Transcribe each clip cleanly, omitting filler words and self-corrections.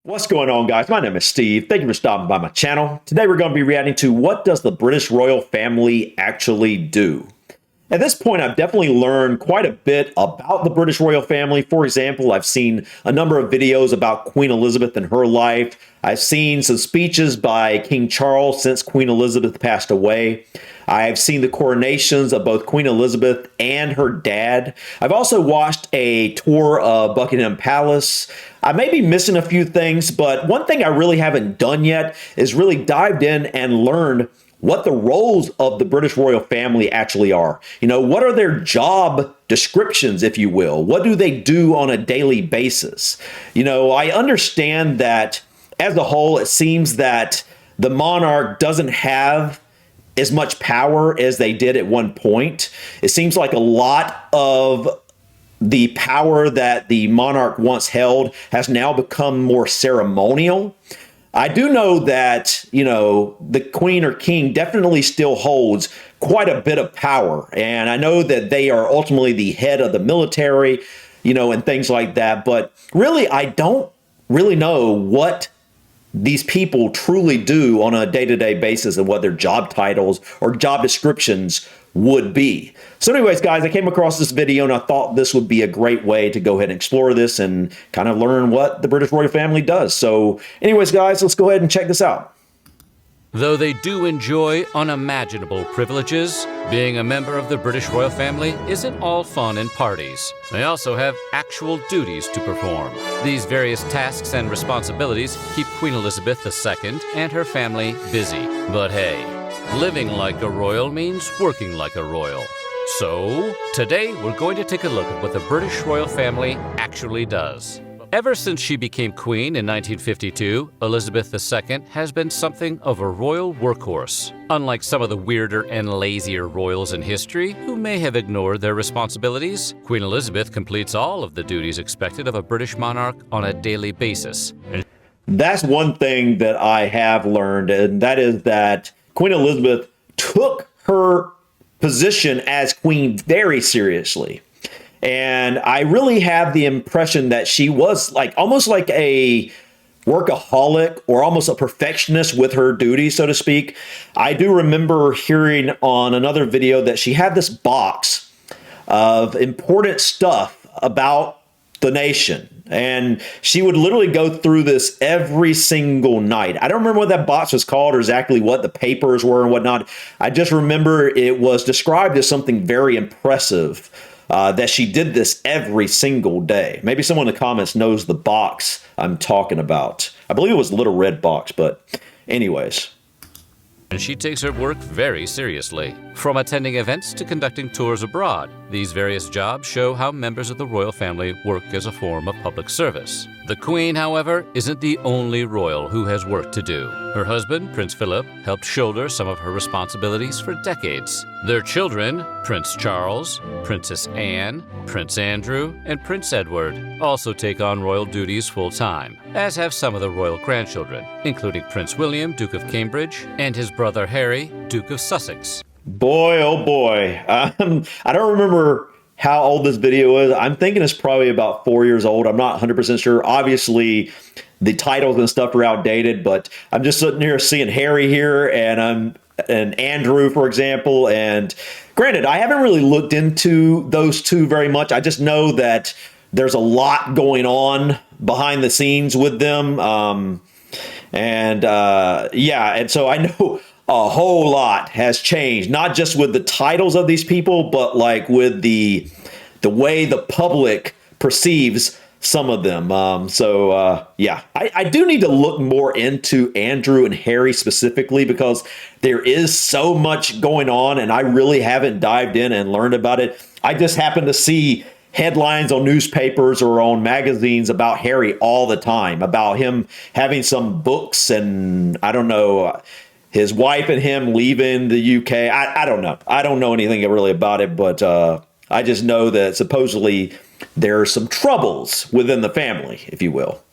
What's going on, guys? My name is Steve. Thank you for stopping by my channel. Today we're going to be reacting to what does the British royal family actually do? At this point, I've definitely learned quite a bit about the British royal family. For example, I've seen a number of videos about Queen Elizabeth and her life. I've seen some speeches by King Charles since Queen Elizabeth passed away. I've seen the coronations of both Queen Elizabeth and her dad. I've also watched a tour of Buckingham Palace. I may be missing a few things, but one thing I really haven't done yet is really dived in and learned what the roles of the British royal family actually are. You know, what are their job descriptions, if you will? What do they do on a daily basis? You know, I understand that as a whole, it seems that the monarch doesn't have as much power as they did at one point. It seems like a lot of the power that the monarch once held has now become more ceremonial. I do know that, you know, the queen or king definitely still holds quite a bit of power. And I know that they are ultimately the head of the military, you know, and things like that. But really, I don't really know what these people truly do on a day-to-day basis and what their job titles or job descriptions would be. So anyways, guys, I came across this video and I thought this would be a great way to go ahead and explore this and kind of learn what the British royal family does. So anyways, guys, let's go ahead and check this out. Though they do enjoy unimaginable privileges, being a member of the British royal family isn't all fun and parties. They also have actual duties to perform. These various tasks and responsibilities keep Queen Elizabeth II and her family busy. But hey, living like a royal means working like a royal. So, today we're going to take a look at what the British royal family actually does. Ever since she became queen in 1952, Elizabeth II has been something of a royal workhorse. Unlike some of the weirder and lazier royals in history who may have ignored their responsibilities, Queen Elizabeth completes all of the duties expected of a British monarch on a daily basis. That's one thing that I have learned, and that is that Queen Elizabeth took her position as queen very seriously. And I really have the impression that she was like almost like a workaholic or almost a perfectionist with her duties, so to speak. I do remember hearing on another video that she had this box of important stuff about the nation. And she would literally go through this every single night. I don't remember what that box was called or exactly what the papers were and whatnot. I just remember it was described as something very impressive. That she did this every single day. Maybe someone in the comments knows the box I'm talking about. I believe it was a little red box, but anyways. And she takes her work very seriously. From attending events to conducting tours abroad, these various jobs show how members of the royal family work as a form of public service. The Queen, however, isn't the only royal who has work to do. Her husband, Prince Philip, helped shoulder some of her responsibilities for decades. Their children, Prince Charles, Princess Anne, Prince Andrew, and Prince Edward, also take on royal duties full-time, as have some of the royal grandchildren, including Prince William, Duke of Cambridge, and his brother Harry, Duke of Sussex. Boy, oh boy. I don't remember how old this video is. I'm thinking it's probably about 4 years old. I'm not 100% sure. Obviously, the titles and stuff are outdated, but I'm just sitting here seeing Harry here and Andrew, for example. And granted, I haven't really looked into those two very much. I just know that there's a lot going on behind the scenes with them. Yeah, and so I know a whole lot has changed, not just with the titles of these people, but like with the way the public perceives some of them. Yeah, I do need to look more into Andrew and Harry specifically because there is so much going on and I really haven't dived in and learned about it. I just happen to see headlines on newspapers or on magazines about Harry all the time, about him having some books and I don't know, his wife and him leaving the UK. I don't know. I don't know anything really about it, but I just know that supposedly there are some troubles within the family, if you will.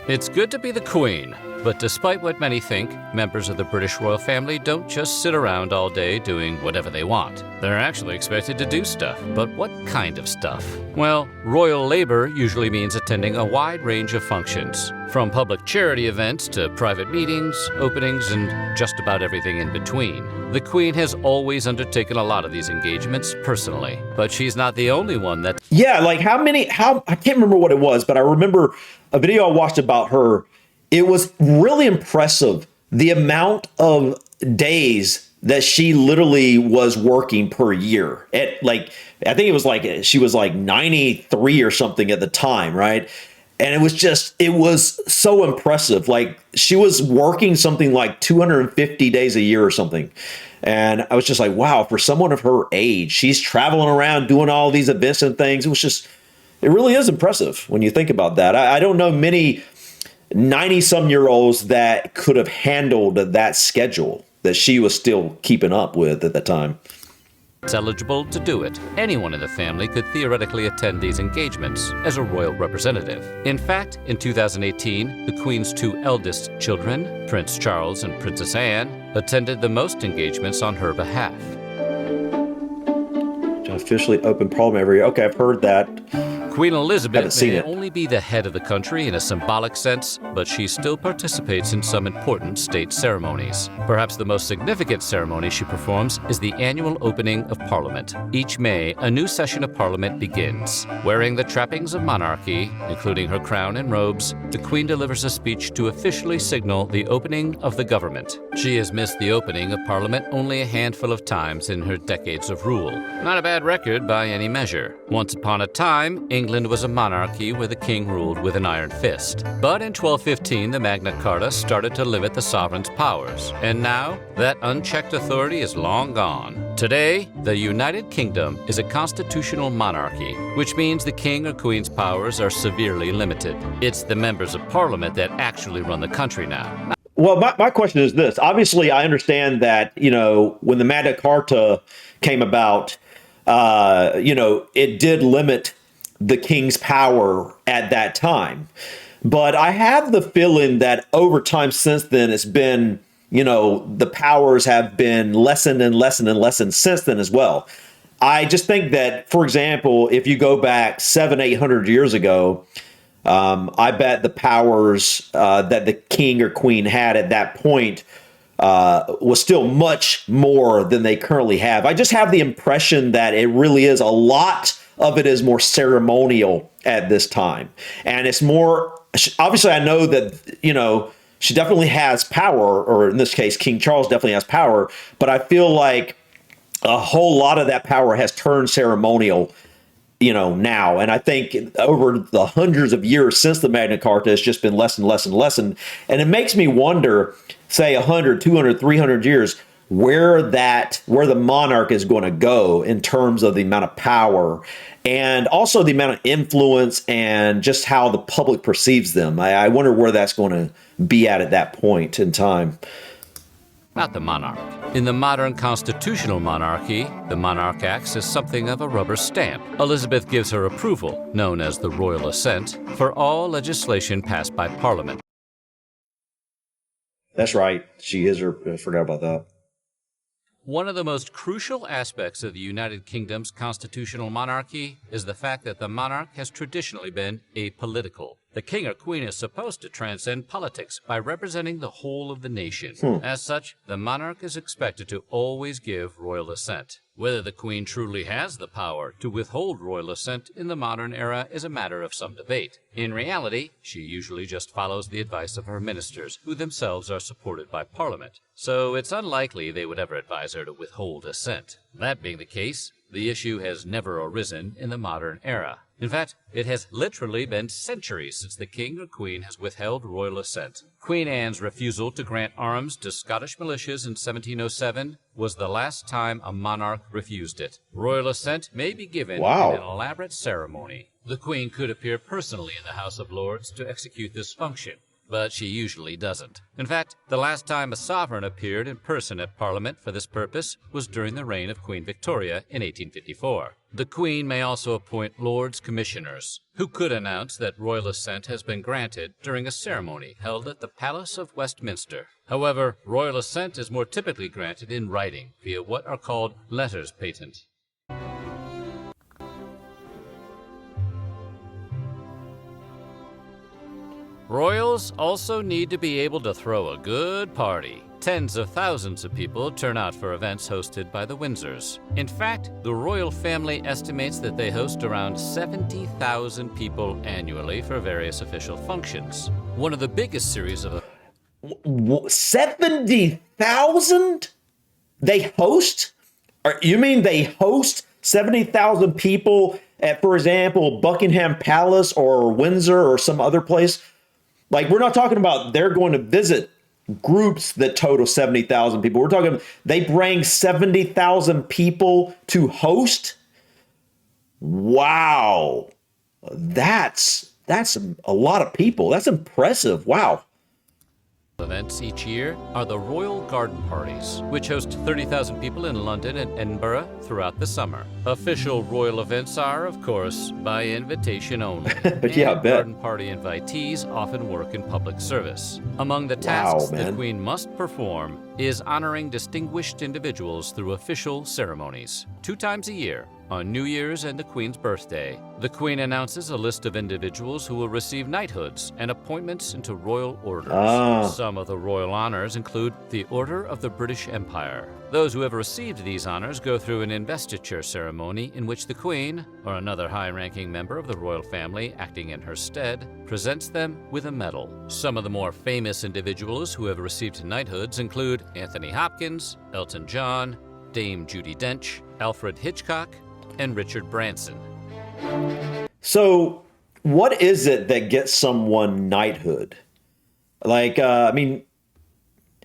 It's good to be the Queen, but despite what many think, members of the British royal family don't just sit around all day doing whatever they want. They're actually expected to do stuff, but what kind of stuff? Well, royal labor usually means attending a wide range of functions, from public charity events to private meetings, openings, and just about everything in between. The Queen has always undertaken a lot of these engagements personally, but she's not the only one that... Yeah, like I can't remember what it was, but I remember a video I watched about her. It was really impressive, the amount of days that she literally was working per year. I think it was like, she was like 93 or something at the time, right? And it was so impressive. Like, she was working something like 250 days a year or something. And I was just like, wow, for someone of her age, she's traveling around doing all these events and things. It really is impressive when you think about that. I don't know many 90-some-year-olds that could have handled that schedule that she was still keeping up with at the time. It's eligible to do it. Anyone in the family could theoretically attend these engagements as a royal representative. In fact, in 2018, the Queen's two eldest children, Prince Charles and Princess Anne, attended the most engagements on her behalf. To officially open Parliament every year. Okay, I've heard that. Queen Elizabeth may only be the head of the country in a symbolic sense, but she still participates in some important state ceremonies. Perhaps the most significant ceremony she performs is the annual opening of Parliament. Each May, a new session of Parliament begins. Wearing the trappings of monarchy, including her crown and robes, the Queen delivers a speech to officially signal the opening of the government. She has missed the opening of Parliament only a handful of times in her decades of rule. Not a bad record by any measure. Once upon a time, England was a monarchy where the king ruled with an iron fist. But in 1215, the Magna Carta started to limit the sovereign's powers. And now, that unchecked authority is long gone. Today, the United Kingdom is a constitutional monarchy, which means the king or queen's powers are severely limited. It's the members of parliament that actually run the country now. Well, my question is this. Obviously, I understand that, when the Magna Carta came about, it did limit the king's power at that time. But I have the feeling that over time since then, it's been, the powers have been lessened and lessened and lessened since then as well. I just think that, for example, if you go back 700-800 years ago, I bet the powers that the king or queen had at that point was still much more than they currently have. I just have the impression that it really is a lot of it is more ceremonial at this time. And it's more, obviously I know that, she definitely has power, or in this case, King Charles definitely has power, but I feel like a whole lot of that power has turned ceremonial, now. And I think over the hundreds of years since the Magna Carta, it's just been less and less and less. And it makes me wonder, say 100, 200, 300 years, where the monarch is going to go in terms of the amount of power and also the amount of influence and just how the public perceives them. I wonder where that's going to be at that point in time. Not the monarch. In the modern constitutional monarchy, the monarch acts as something of a rubber stamp. Elizabeth gives her approval, known as the royal assent, for all legislation passed by Parliament. That's right. She is her. I forgot about that. One of the most crucial aspects of the United Kingdom's constitutional monarchy is the fact that the monarch has traditionally been apolitical. The king or queen is supposed to transcend politics by representing the whole of the nation. As such, the monarch is expected to always give royal assent. Whether the queen truly has the power to withhold royal assent in the modern era is a matter of some debate. In reality, she usually just follows the advice of her ministers, who themselves are supported by Parliament. So it's unlikely they would ever advise her to withhold assent. That being the case, the issue has never arisen in the modern era. In fact, it has literally been centuries since the king or queen has withheld royal assent. Queen Anne's refusal to grant arms to Scottish militias in 1707 was the last time a monarch refused it. Royal assent may be given in an elaborate ceremony. The queen could appear personally in the House of Lords to execute this function. but she usually doesn't. In fact, the last time a sovereign appeared in person at Parliament for this purpose was during the reign of Queen Victoria in 1854. The Queen may also appoint Lords Commissioners, who could announce that royal assent has been granted during a ceremony held at the Palace of Westminster. However, royal assent is more typically granted in writing via what are called letters patent. Royals also need to be able to throw a good party. Tens of thousands of people turn out for events hosted by the Windsors. In fact, the royal family estimates that they host around 70,000 people annually for various official functions. One of the biggest series of 70,000 they host? You mean they host 70,000 people at, for example, Buckingham Palace or Windsor or some other place? Like, we're not talking about they're going to visit groups that total 70,000 people. We're talking they bring 70,000 people to host. Wow. That's a lot of people. That's impressive. Wow. Events each year are the Royal Garden Parties, which host 30,000 people in London and Edinburgh throughout the summer. Official royal events are, of course, by invitation only. But yeah, I bet. Garden party invitees often work in public service. Among the tasks the Queen must perform is honoring distinguished individuals through official ceremonies. 2 times a year, on New Year's and the Queen's birthday, the Queen announces a list of individuals who will receive knighthoods and appointments into royal orders. Some of the royal honors include the Order of the British Empire. Those who have received these honors go through an investiture ceremony in which the Queen, or another high-ranking member of the royal family acting in her stead, presents them with a medal. Some of the more famous individuals who have received knighthoods include Anthony Hopkins, Elton John, Dame Judi Dench, Alfred Hitchcock, and Richard Branson. So, what is it that gets someone knighthood? Like, I mean,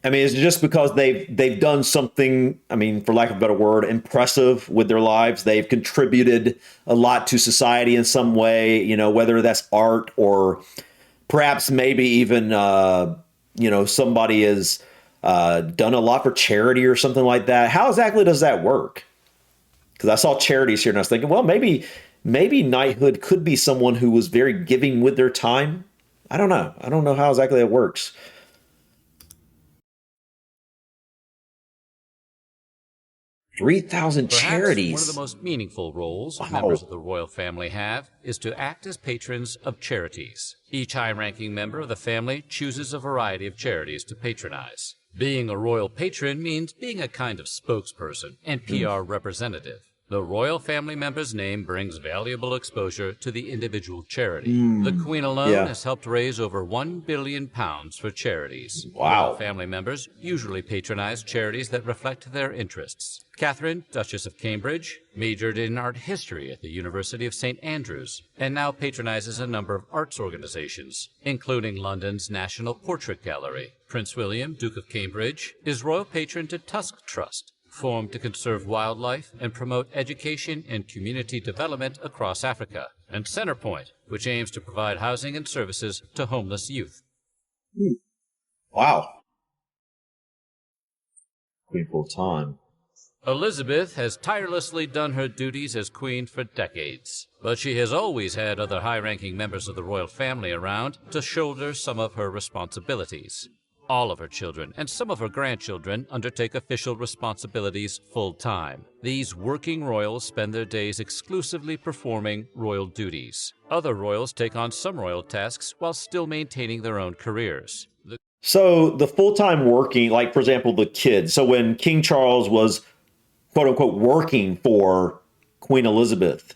is it just because they've done something, for lack of a better word, impressive with their lives? They've contributed a lot to society in some way, whether that's art or perhaps maybe even, somebody has done a lot for charity or something like that. How exactly does that work? Because I saw charities here and I was thinking, well, maybe knighthood could be someone who was very giving with their time. I don't know. I don't know how exactly it works. 3,000 charities. One of the most meaningful roles members of the royal family have is to act as patrons of charities. Each high-ranking member of the family chooses a variety of charities to patronize. Being a royal patron means being a kind of spokesperson and PR representative. The royal family member's name brings valuable exposure to the individual charity. The Queen alone has helped raise over £1 billion for charities. Wow. Royal family members usually patronize charities that reflect their interests. Catherine, Duchess of Cambridge, majored in art history at the University of St. Andrews, and now patronizes a number of arts organizations, including London's National Portrait Gallery. Prince William, Duke of Cambridge, is royal patron to Tusk Trust, formed to conserve wildlife and promote education and community development across Africa, and Centrepoint, which aims to provide housing and services to homeless youth. Wow. Queen full time. Elizabeth has tirelessly done her duties as queen for decades, but she has always had other high-ranking members of the royal family around to shoulder some of her responsibilities. All of her children and some of her grandchildren undertake official responsibilities full-time. These working royals spend their days exclusively performing royal duties. Other royals take on some royal tasks while still maintaining their own careers. So the full-time working, like, for example, the kids. So when King Charles was, quote-unquote, working for Queen Elizabeth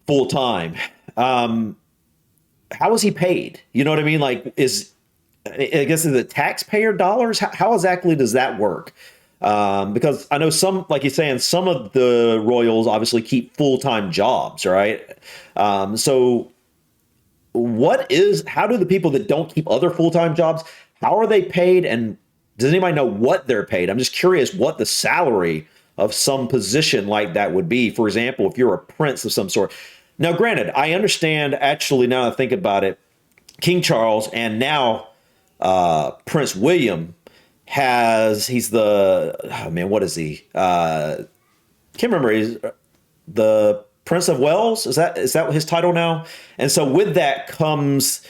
full-time, how was he paid? You know what I mean? Like, I guess, is it taxpayer dollars? How exactly does that work? Because I know some, like you're saying, some of the royals obviously keep full-time jobs, right? So how do the people that don't keep other full-time jobs, how are they paid? And does anybody know what they're paid? I'm just curious what the salary of some position like that would be. For example, if you're a prince of some sort. Now, granted, I understand, actually, now that I think about it, King Charles and now Prince William he's the, oh man, what is he? Can't remember. He's the Prince of Wales. Is that his title now? And so with that comes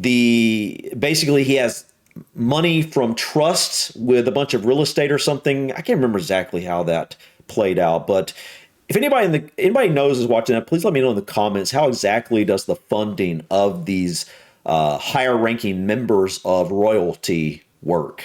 basically he has money from trusts with a bunch of real estate or something. I can't remember exactly how that played out, but if anybody knows is watching that, please let me know in the comments, how exactly does the funding of these higher ranking members of royalty work?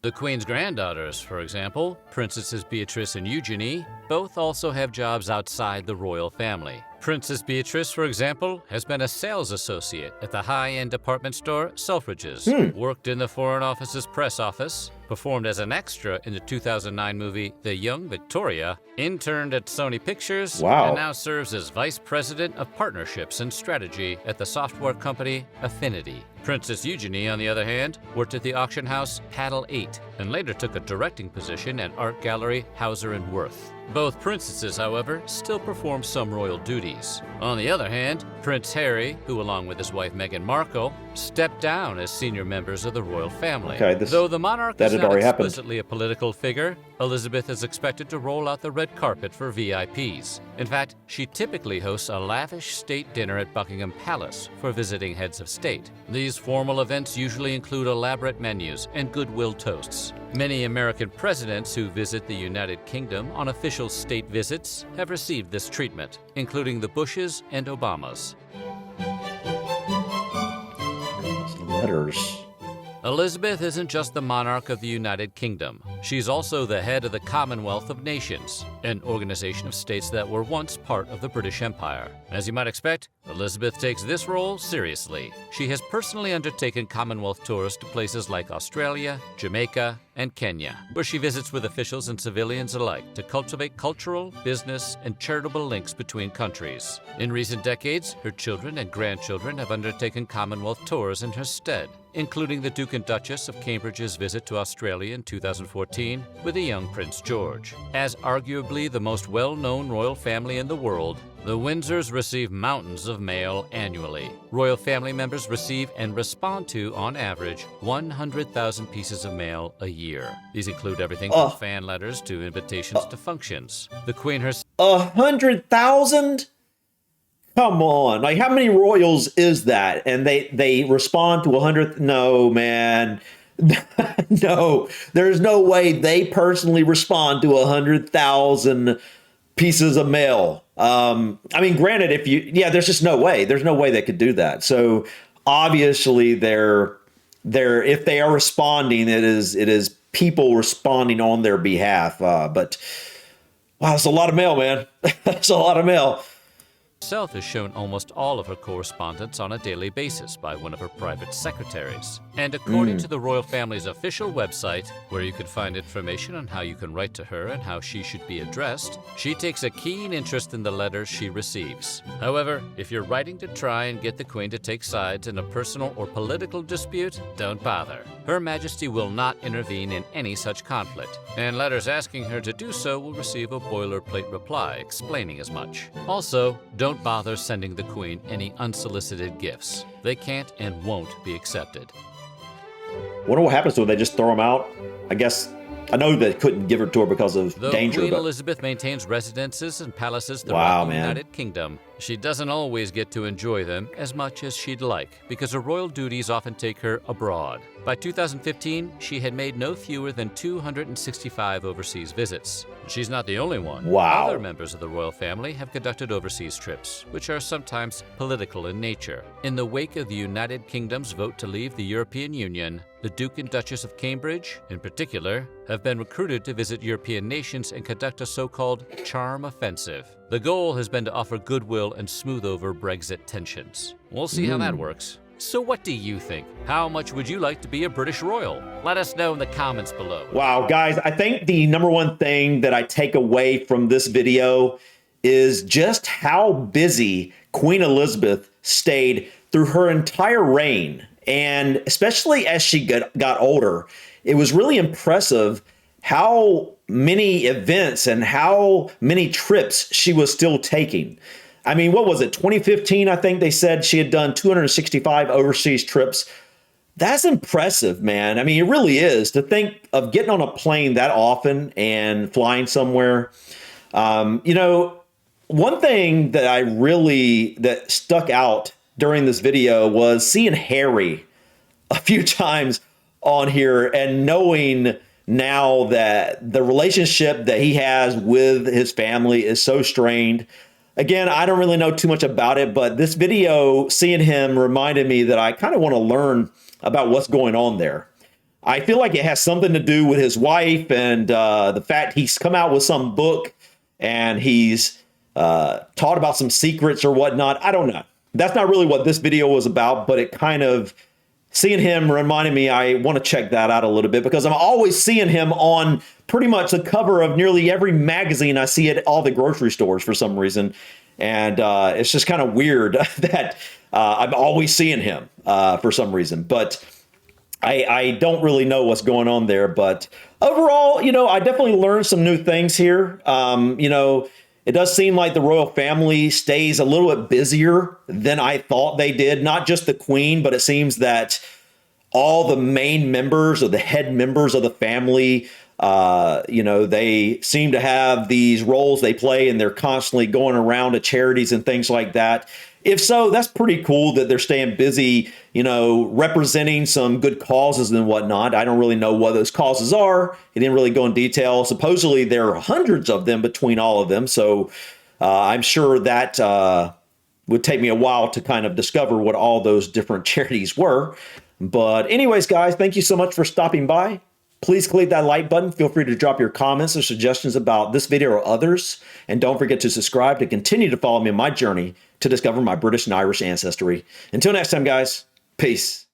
The Queen's granddaughters, for example, Princesses Beatrice and Eugenie, both also have jobs outside the royal family. Princess Beatrice, for example, has been a sales associate at the high-end department store Selfridges, worked in the Foreign Office's press office, performed as an extra in the 2009 movie The Young Victoria, interned at Sony Pictures, and now serves as Vice President of Partnerships and Strategy at the software company Affinity. Princess Eugenie, on the other hand, worked at the auction house Paddle 8 and later took a directing position at art gallery Hauser and Wirth. Both princesses, however, still perform some royal duties. On the other hand, Prince Harry, who along with his wife Meghan Markle, stepped down as senior members of the royal family. Though the monarch is not explicitly a political figure, Elizabeth is expected to roll out the red carpet for VIPs. In fact, she typically hosts a lavish state dinner at Buckingham Palace for visiting heads of state. These formal events usually include elaborate menus and goodwill toasts. Many American presidents who visit the United Kingdom on official state visits have received this treatment, including the Bushes and Obamas. Letters. Elizabeth isn't just the monarch of the United Kingdom. She's also the head of the Commonwealth of Nations, an organization of states that were once part of the British Empire. As you might expect, Elizabeth takes this role seriously. She has personally undertaken Commonwealth tours to places like Australia, Jamaica, and Kenya, where she visits with officials and civilians alike to cultivate cultural, business, and charitable links between countries. In recent decades, her children and grandchildren have undertaken Commonwealth tours in her stead, including the Duke and Duchess of Cambridge's visit to Australia in 2014 with a young Prince George. As arguably the most well-known royal family in the world, the Windsors receive mountains of mail annually. Royal family members receive and respond to, on average, 100,000 pieces of mail a year. These include everything from fan letters to invitations to functions. The Queen herself... 100,000? Come on. Like, how many royals is that? And they respond to 100? No, man. No, there's no way they personally respond to 100,000 pieces of mail. I mean, granted, there's just no way. There's no way they could do that. So obviously if they are responding, it is people responding on their behalf. But wow, that's a lot of mail, man. That's a lot of mail. Herself has shown almost all of her correspondence on a daily basis by one of her private secretaries. And according to the royal family's official website, where you can find information on how you can write to her and how she should be addressed, she takes a keen interest in the letters she receives. However, if you're writing to try and get the Queen to take sides in a personal or political dispute, don't bother. Her Majesty will not intervene in any such conflict, and letters asking her to do so will receive a boilerplate reply explaining as much. Also, don't bother sending the Queen any unsolicited gifts. They can't and won't be accepted. Wonder what happens to her. They just throw them out? I guess, I know they couldn't give her to her because of danger. Queen Elizabeth maintains residences and palaces throughout the United Kingdom. She doesn't always get to enjoy them as much as she'd like, because her royal duties often take her abroad. By 2015, she had made no fewer than 265 overseas visits. She's not the only one. Wow. Other members of the royal family have conducted overseas trips, which are sometimes political in nature. In the wake of the United Kingdom's vote to leave the European Union, the Duke and Duchess of Cambridge, in particular, have been recruited to visit European nations and conduct a so-called charm offensive. The goal has been to offer goodwill and smooth over Brexit tensions. We'll see how that works. So what do you think? How much would you like to be a British royal? Let us know in the comments below. Wow, guys, I think the number one thing that I take away from this video is just how busy Queen Elizabeth stayed through her entire reign. And especially as she got older, it was really impressive how many events and how many trips she was still taking. I mean, what was it? 2015, I think they said she had done 265 overseas trips. That's impressive, man. I mean, it really is to think of getting on a plane that often and flying somewhere. You know, one thing that that stuck out during this video was seeing Harry a few times on here and knowing now that the relationship that he has with his family is so strained. Again, I don't really know too much about it, but this video, seeing him reminded me that I kind of want to learn about what's going on there. I feel like it has something to do with his wife and the fact he's come out with some book and he's taught about some secrets or whatnot. I don't know. That's not really what this video was about, but it kind of, seeing him reminded me I want to check that out a little bit because I'm always seeing him on pretty much the cover of nearly every magazine I see at all the grocery stores for some reason. And it's just kind of weird that I'm always seeing him for some reason. But I don't really know what's going on there. But overall, you know, I definitely learned some new things here. You know, it does seem like the royal family stays a little bit busier than I thought they did. Not just the queen, but it seems that all the main members or the head members of the family, you know, they seem to have these roles they play and they're constantly going around to charities and things like that. If so, that's pretty cool that they're staying busy, you know, representing some good causes and whatnot. I don't really know what those causes are. He didn't really go in detail. Supposedly there are hundreds of them between all of them. So I'm sure that would take me a while to kind of discover what all those different charities were. But anyways, guys, thank you so much for stopping by. Please click that like button. Feel free to drop your comments or suggestions about this video or others. And don't forget to subscribe to continue to follow me on my journey to discover my British and Irish ancestry. Until next time, guys, peace.